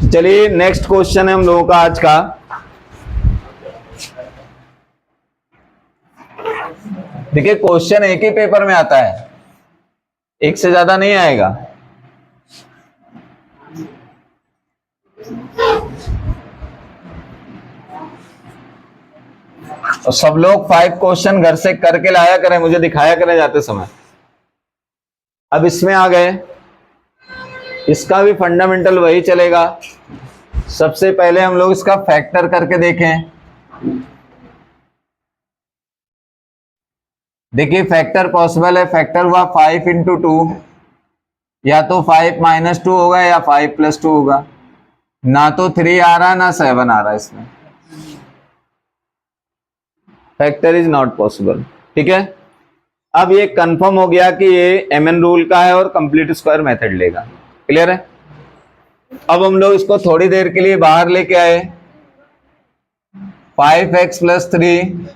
चलिए next question है हम लोगों का आज का। देखिए क्वेश्चन एक ही पेपर में आता है, एक से ज्यादा नहीं आएगा। और सब लोग 5 क्वेश्चन घर से करके लाया करें, मुझे दिखाया करें जाते समय। अब इसमें आ गए, इसका भी फंडामेंटल वही चलेगा। सबसे पहले हम लोग इसका फैक्टर करके देखें। देखिए फैक्टर पॉसिबल है। फैक्टर हुआ 5 इंटू 2, या तो 5 माइनस 2 होगा या 5 प्लस 2 होगा। ना तो 3 आ रहा ना 7 आ रहा इसमें। Factor is not possible. ठीक है, अब ये कंफर्म हो गया कि ये एमएन रूल का है और कंप्लीट स्क्वायर मेथड लेगा। क्लियर है। अब हम लोग इसको थोड़ी देर के लिए बाहर लेके आए। 5x plus 3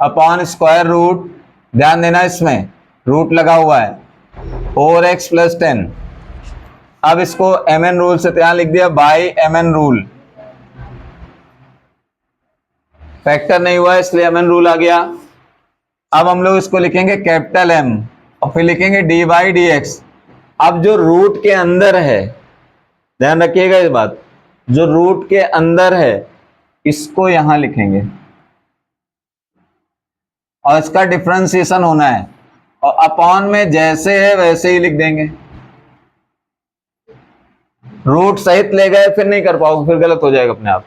upon square root, ध्यान देना इसमें रूट लगा हुआ है, 4x प्लस 10। अब इसको एमएन रूल से यहां लिख दिया बाय एमएन रूल। फैक्टर नहीं हुआ इसलिए एमएन रूल आ गया। अब हम लोग इसको लिखेंगे कैपिटल एम और फिर लिखेंगे डी बाई डी एक्स। अब जो रूट के अंदर है, ध्यान रखिएगा इस बात, जो रूट के अंदर है इसको यहां लिखेंगे और इसका डिफरेंशिएशन होना है, और अपॉन में जैसे है वैसे ही लिख देंगे। रूट सहित ले गए फिर नहीं कर पाओगे, फिर गलत हो जाएगा अपने आप।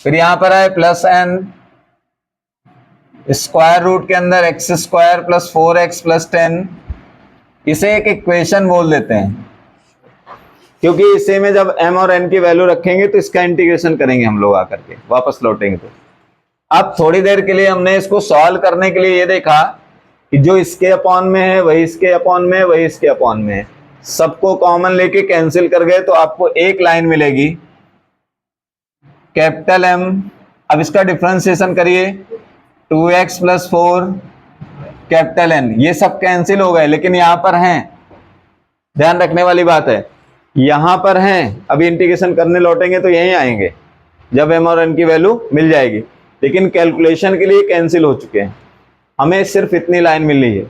फिर यहां पर है प्लस एन स्क्वायर रूट के अंदर x square plus 4x plus 10। इसे एक इक्वेशन बोल देते हैं, क्योंकि इसे में जब m और n की वैल्यू रखेंगे तो इसका इंटीग्रेशन करेंगे हम लोग आकर के, वापस लौटेंगे। तो अब थोड़ी देर के लिए हमने इसको सॉल्व करने के लिए ये देखा कि जो इसके अपॉन में है वही इसके अपॉन में है, वही इसके अपॉन में है। सबको कॉमन लेके कैंसिल कर गए तो आपको एक लाइन मिलेगी कैपिटल M। अब इसका डिफरेंशिएशन करिए, 2x प्लस 4 कैपिटल N। ये सब कैंसिल हो गए, लेकिन यहां पर हैं, ध्यान रखने वाली बात है, यहां पर हैं। अभी इंटीग्रेशन करने लौटेंगे तो यहीं आएंगे जब m और n की वैल्यू मिल जाएगी, लेकिन कैलकुलेशन के लिए कैंसिल हो चुके हैं। हमें सिर्फ इतनी लाइन मिली है।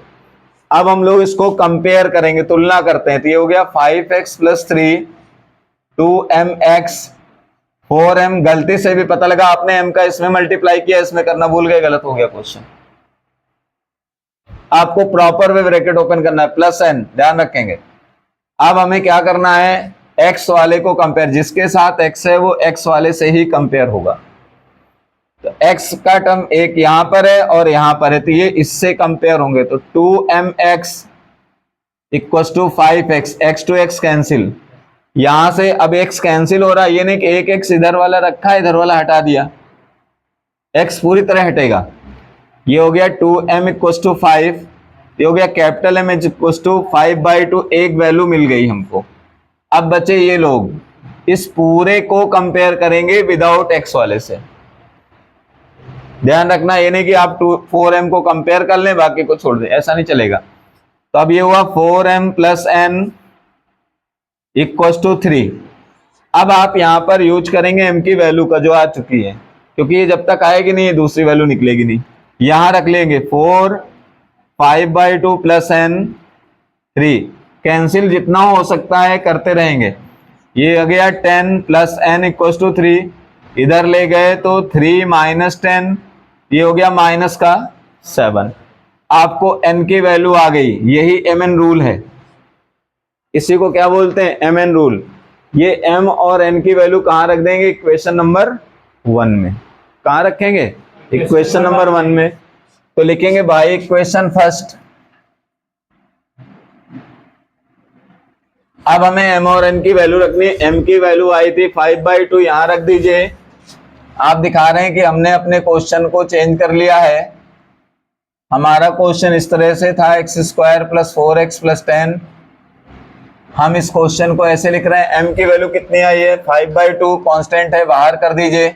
अब हम लोग इसको कंपेयर करेंगे, तुलना करते हैं। तो ये हो गया 5x प्लस 3 2mx 4m। गलती से भी पता लगा आपने m का इसमें मल्टीप्लाई किया, इसमें करना भूल गए, गलत हो गया क्वेश्चन। आपको प्रॉपर वे ब्रैकेट ओपन करना है, प्लस n, ध्यान रखेंगे। अब हमें क्या करना है, x वाले को कंपेयर, जिसके साथ x है वो x वाले से ही कंपेयर होगा। तो x का टर्म एक यहां पर है और यहां पर है, तो ये इससे कंपेयर होंगे। तो 2mx equal to 5x, x to x cancel, यहां से अब x कैंसिल हो रहा है। ये नहीं कि एक x इधर वाला रखा है इधर वाला हटा दिया, x पूरी तरह हटेगा। ये हो गया 2m इक्वल टू 5, ये हो गया कैपिटल M इक्वल टू 5/2, एक वैल्यू मिल गई हमको। अब बचे ये लोग, इस पूरे को कंपेयर करेंगे विदाउट x वाले से। ध्यान रखना, ये नहीं कि आप 4m को कंपेयर कर लें बाकी को छोड़ दें, ऐसा नहीं चलेगा। तो अब ये हुआ 4m plus n equal to 3। अब आप यहां पर यूज करेंगे m की वैल्यू का जो आ चुकी है, क्योंकि ये जब तक आएगी नहीं दूसरी वैल्यू निकलेगी नहीं। यहां रख लेंगे 4 5/2 प्लस n 3, कैंसिल जितना हो सकता है करते रहेंगे। ये आ गया 10 प्लस n इक्वल टू 3, इधर ले गए तो 3 माइनस 10, ये हो गया माइनस का 7। आपको n की वैल्यू आ गई, यही mn रूल है। इसी को क्या बोलते हैं, mn रूल। ये m और n की वैल्यू कहां रख देंगे, इक्वेशन नंबर 1 में। कहां रखेंगे, इक्वेशन नंबर 1 में। तो लिखेंगे बाय इक्वेशन फर्स्ट। अब हमें m और n की वैल्यू रखनी है। m की वैल्यू आई थी 5/2, यहां रख दीजिए। आप दिखा रहे हैं कि हमने अपने क्वेश्चन को चेंज कर लिया है। हमारा क्वेश्चन इस तरह से था x square plus 4x plus 10। हम इस क्वेश्चन को ऐसे लिख रहे हैं, m की वैल्यू कितनी आई है 5/2, कांस्टेंट है बाहर कर दीजिए,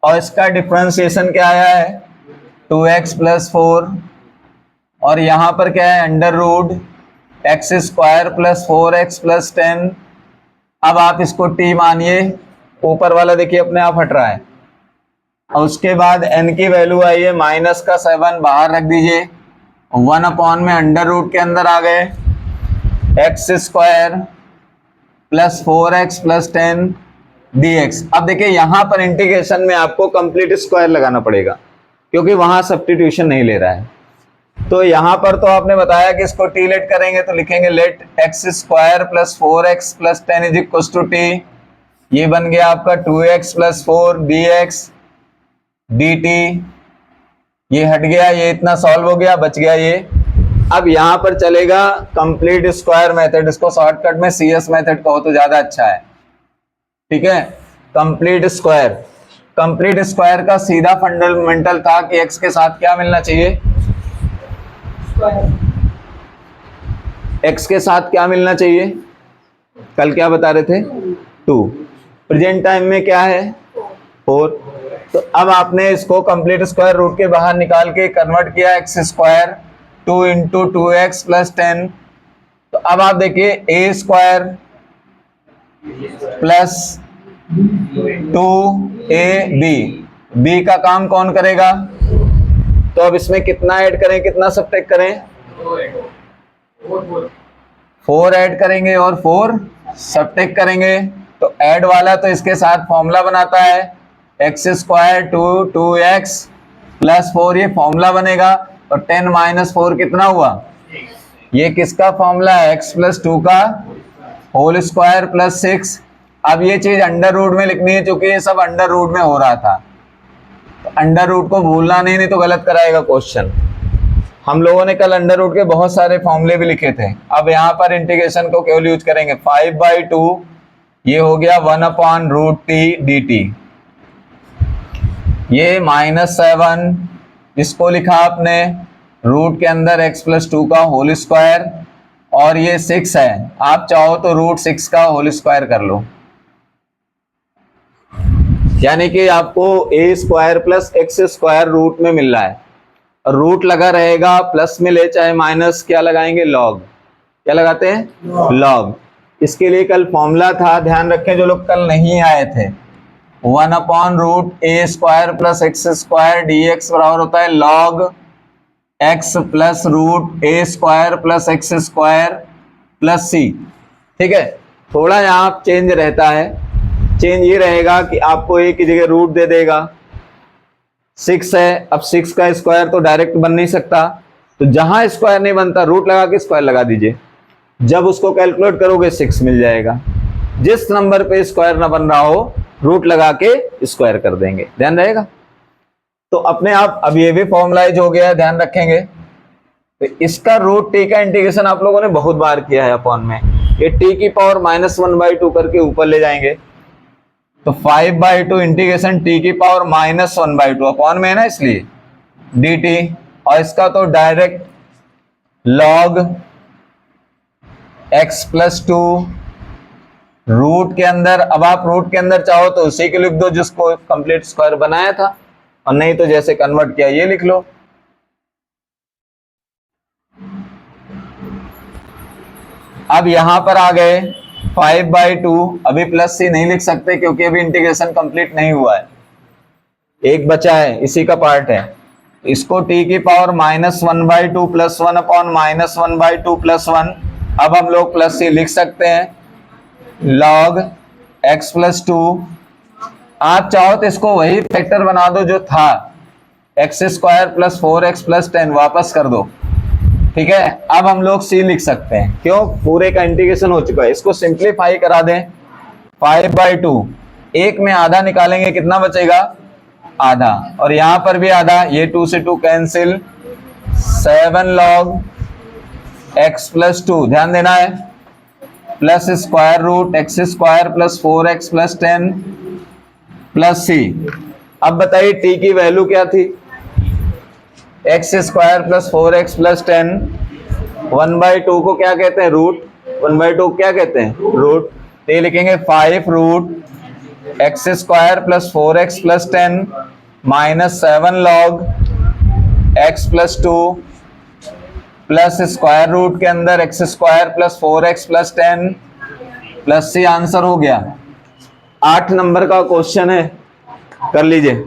और इसका डिफरेंशिएशन क्या आया है 2x प्लस 4, और यहां पर क्या है under root x square plus 4x plus 10 अब आप इसको t मानिए, ऊपर वाला देखिए अपने आप हट रहा है। और उसके बाद n की वैल्यू आई है -7, बाहर रख दीजिए, 1 में अंडर रूट के अंदर आ गए, x² + 4x + 10 dx। अब देखिए यहां पर इंटीग्रेशन में आपको कंप्लीट स्क्वायर लगाना पड़ेगा क्योंकि वहां सब्स्टिट्यूशन नहीं ले रहा है। तो यहां पर तो आपने बताया कि इसको t लेट करेंगे तो लिखेंगे लेट x² + 4x + 10 = t। ये बन गया आपका 2x + 4 dx dt। ये हट गया, ये इतना सॉल्व हो गया, बच गया ये। अब यहां पर चलेगा कंप्लीट स्क्वायर मेथड, इसको शॉर्टकट में CS मेथड कहो तो ज्यादा अच्छा है, ठीक है। कंप्लीट स्क्वायर का सीधा फंडामेंटल था कि x के साथ क्या मिलना चाहिए, x के साथ क्या मिलना चाहिए, कल क्या बता रहे थे 2, प्रेजेंट टाइम में क्या है 4। तो अब आपने इसको कंप्लीट स्क्वायर रूट के बाहर निकाल के कन्वर्ट किया x² 2 × 2x + 10। तो अब आप देखिए a² + 2ab, b का काम कौन करेगा, तो अब इसमें कितना ऐड करें कितना सब्ट्रैक्ट करें, 4 ऐड करेंगे और 4 सब्ट्रैक्ट करेंगे। तो ऐड वाला तो इसके साथ फॉर्मूला बनाता है, x² 2 2x + 4, ये फॉर्मूला बनेगा। और 10 - 4 कितना हुआ, ये किसका फॉर्मूला है, x + 2 का होल स्क्वायर + 6। अब ये चीज अंडर रूट में लिखनी है क्योंकि ये सब अंडर रूट में हो रहा था, तो अंडर रूट को भूलना नहीं तो गलत कराएगा क्वेश्चन। हम लोगों ने कल अंडर रूट के बहुत सारे फॉर्मूले भी लिखे थे। अब यहाँ पर इंटीग्रेशन को केवल यूज करेंगे, 5/2 ये हो गया 1/√t dt। ये -7 इसको लिखा आपने रूट के अंदर x + 2 का होल स्क्वायर, और ये 6 है, आप चाहो तो √6 का होल स्क्वायर कर लो, यानी कि आपको a² + x² रूट में मिल रहा है। रूट लगा रहेगा, प्लस में ले चाहे माइनस, क्या लगाएंगे लॉग, क्या लगाते हैं लॉग। इसके लिए कल फॉर्मूला था, ध्यान रखें जो लोग कल नहीं आए थे, 1/√a² + x² dx बराबर होता है log x + √a² + x² + c, ठीक है। थोड़ा यहाँ चेंज रहता है, चेंज ये रहेगा कि आपको एक की जगह रूट दे देगा, 6 है, अब 6 का स्क्वायर तो डायरेक्ट बन नहीं सकता, तो जहां स्क्वायर नहीं बनता रूट लगा के स्क्वायर लगा दीजिए, जब उसको कैलकुलेट करोगे 6 मिल जाएगा। जिस नंबर पे स्क्वायर ना बन रहा हो रूट लगा के स्क्वायर कर देंगे, ध्यान रहेगा। तो अपने आप अब ये भी फॉर्मुलाइज हो गया है, ध्यान रखेंगे। तो इसका √t का इंटीग्रेशन आप लोगों ने बहुत बार किया है अपॉन में, ये t की पावर -1/2 करके ऊपर ले जाएंगे, तो 5/2 इंटीग्रेशन t की पावर -1/2 अपॉन में है ना, इसलिए dt। और इसका तो डायरेक्ट log x + 2 रूट के अंदर, अब आप रूट के अंदर चाहो तो उसी को लिख दो जिसको कंप्लीट स्क्वायर बनाया था, और नहीं तो जैसे कन्वर्ट किया ये लिख लो। अब यहां पर आ गए 5/2, अभी प्लस c नहीं लिख सकते क्योंकि अभी इंटीग्रेशन कंप्लीट नहीं हुआ है, एक बचा है, इसी का पार्ट है। इसको t की पावर -1/2 + 1/-1/2 + 1, अब हम लोग प्लस c लिख सकते हैं, log x + 2। आप चाहो तो इसको वही फैक्टर बना दो जो था, x² + 4x + 10 वापस कर दो, ठीक है। अब हम लोग c लिख सकते हैं, क्यों, पूरे का इंटीग्रेशन हो चुका है। इसको सिंप्लीफाई करा दें, 5/2 एक में आधा निकालेंगे कितना बचेगा, आधा, और यहां पर भी आधा, ये 2 से 2 कैंसिल, 7 log x + 2, ध्यान देना है, plus square root x² + 4x + 10 + c। अब बताइए t की वैल्यू क्या थी, x² + 4x + 10, 1/2 को क्या कहते हैं रूट, 1/2 क्या कहते हैं रूट, तो ये लिखेंगे 5√x² + 4x + 10 -7 log x + 2 plus square root के अंदर x² + 4x + 10 प्लस से आंसर हो गया। 8 नंबर का क्वेश्चन है, कर लीजिए।